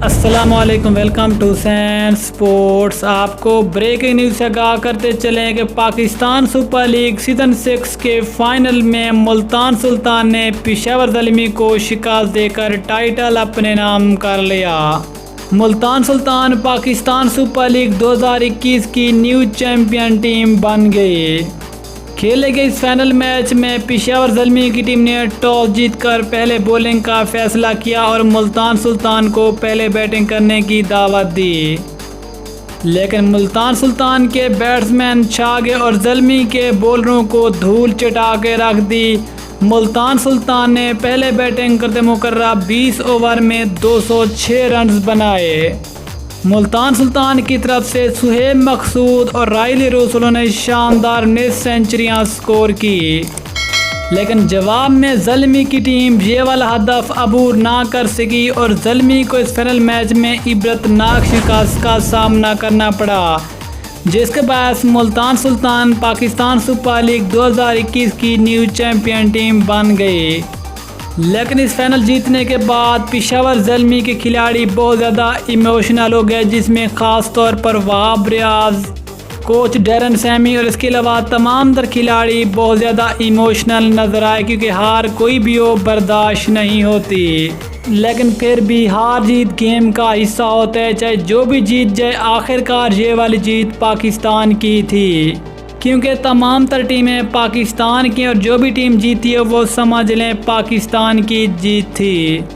अस्सलामुअलैकुम, welcome to San sports. आपको breaking news से आगाह करते चलें कि पाकिस्तान सुपर लीग सीज़न 6 के फाइनल में मुल्तान सुल्तान ने पेशावर ज़ल्मी को शिकस्त देकर टाइटल अपने नाम कर लिया। मुल्तान सुल्तान पाकिस्तान सुपर लीग 2021 की न्यू चैम्पियन टीम बन गई। खेले गए इस फाइनल मैच में पेशावर ज़ल्मी की टीम ने टॉस जीतकर पहले बॉलिंग का फैसला किया और मुल्तान सुल्तान को पहले बैटिंग करने की दावत दी, लेकिन मुल्तान सुल्तान के बैट्समैन छा गए और ज़ल्मी के बॉलरों को धूल चटा के रख दी। मुल्तान सुल्तान ने पहले बैटिंग करते मुकर्रा 20 ओवर में 206 रन बनाए। मुल्तान सुल्तान की तरफ से सुहेब मकसूद और राइली रसूल ने शानदार नेट सेंचुरियां स्कोर की, लेकिन जवाब में ज़ल्मी की टीम ये वाला हदफ अबूर ना कर सकी और ज़ल्मी को इस फाइनल मैच में इबरतनाक शिकस्त का सामना करना पड़ा, जिसके बाद मुल्तान सुल्तान पाकिस्तान सुपर लीग 2021 की न्यू चैम्पियन टीम बन गई। लेकिन इस फाइनल जीतने के बाद पेशावर ज़ल्मी के खिलाड़ी बहुत ज़्यादा इमोशनल हो गए, जिसमें ख़ास तौर पर Wahab Riaz, coach Darren Sami और इसके अलावा तमाम तर खिलाड़ी बहुत ज़्यादा इमोशनल नज़र आए, क्योंकि हार कोई भी हो बर्दाश्त नहीं होती। लेकिन फिर भी हार जीत गेम का हिस्सा होता है, चाहे जो भी जीत जाए आखिरकार ये वाली जीत पाकिस्तान की थी, क्योंकि तमाम तर टीमें पाकिस्तान की और जो भी टीम जीती है वो समझ लें पाकिस्तान की जीत थी।